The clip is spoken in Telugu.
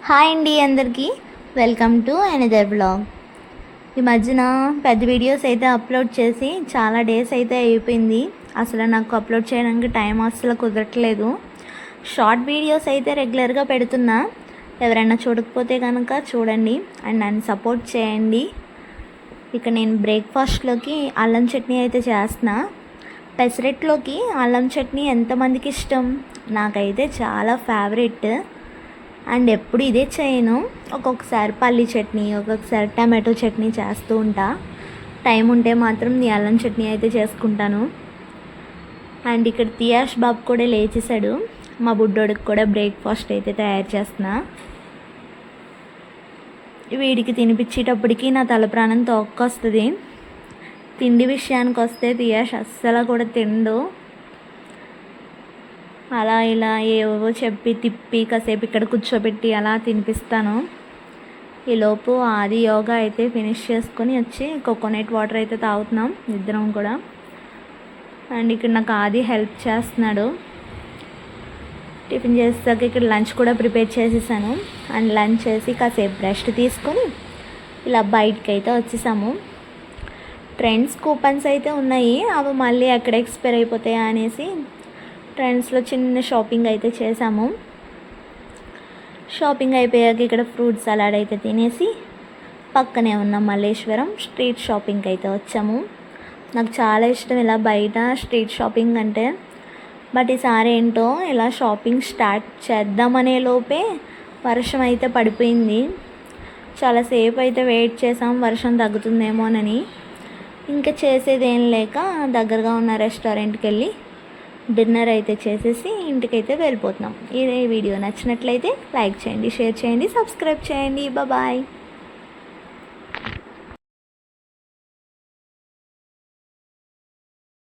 హాయ్ అండి అందరికీ వెల్కమ్ టు అనదర్ బ్లాగ్. ఈ మధ్యన పెద్ద వీడియోస్ అయితే అప్లోడ్ చేసి చాలా డేస్ అయితే అయిపోయింది. అసలు నాకు అప్లోడ్ చేయడానికి టైం అసలు కుదరట్లేదు. షార్ట్ వీడియోస్ అయితే రెగ్యులర్గా పెడుతున్నా. ఎవరైనా చూడకపోతే కనుక చూడండి అండ్ నన్ను సపోర్ట్ చేయండి. ఇక నేను బ్రేక్ఫాస్ట్లోకి అల్లం చట్నీ అయితే చేస్తున్నా. పెసరెట్లోకి అల్లం చట్నీ ఎంతమందికి ఇష్టం? నాకైతే చాలా ఫేవరెట్. అండ్ ఎప్పుడు ఇదే చేయను. ఒక్కొక్కసారి పల్లి చట్నీ, ఒక్కొక్కసారి టమాటో చట్నీ చేస్తూ ఉంటా. టైం ఉంటే మాత్రం ఈ అల్లం చట్నీ అయితే చేసుకుంటాను. అండ్ ఇక్కడ తియాష్ బాబు కూడా లేచేశాడు. మా బుడ్డోడికి కూడా బ్రేక్ఫాస్ట్ అయితే తయారు చేస్తున్నా. వీడికి తినిపించేటప్పటికి నా తల ప్రాణం తోక్కొస్తుంది. తిండి విషయానికి వస్తే తియాష్ అస్సలు కూడా తిండు. అలా ఇలా ఏవో చెప్పి తిప్పి కాసేపు ఇక్కడ కూర్చోబెట్టి అలా తినిపిస్తాను. ఈలోపు ఆది యోగా అయితే ఫినిష్ చేసుకొని వచ్చి కోకోనట్ వాటర్ అయితే తాగుతున్నాం ఇద్దరం కూడా. అండ్ ఇక్కడ నాకు ఆది హెల్ప్ చేస్తున్నాడు. టిఫిన్ చేసాక ఇక్కడ లంచ్ కూడా ప్రిపేర్ చేసేసాను. అండ్ లంచ్ చేసి కాసేపు రెస్ట్ తీసుకొని ఇలా బయటకు అయితే వచ్చేసాము. ట్రెండ్స్ కూపన్స్ అయితే ఉన్నాయి. అవి మళ్ళీ ఎక్కడ ఎక్స్పైర్ అయిపోతాయా అనేసి ట్రెండ్స్లో చిన్న షాపింగ్ అయితే చేసాము. షాపింగ్ అయిపోయాక ఇక్కడ ఫ్రూట్ సలాడ్ అయితే తినేసి పక్కనే ఉన్న మల్లేశ్వరం స్ట్రీట్ షాపింగ్కి అయితే వచ్చాము. నాకు చాలా ఇష్టం ఇలా బయట స్ట్రీట్ షాపింగ్ అంటే. బట్ ఈసారి ఏంటో ఇలా షాపింగ్ స్టార్ట్ చేద్దామనే లోపే వర్షం అయితే పడిపోయింది. చాలాసేపు అయితే వెయిట్ చేసాం వర్షం తగ్గుతుందేమోనని. ఇంకా చేసేది ఏం లేక దగ్గరగా ఉన్న రెస్టారెంట్కి వెళ్ళి డిన్నర్ అయితే చేసేసి ఇంటికైతే వెళ్ళిపోతున్నాం. ఈ వీడియో నచ్చినట్లయితే లైక్ చేయండి, షేర్ చేయండి, సబ్స్క్రైబ్ చేయండి. బాయ్.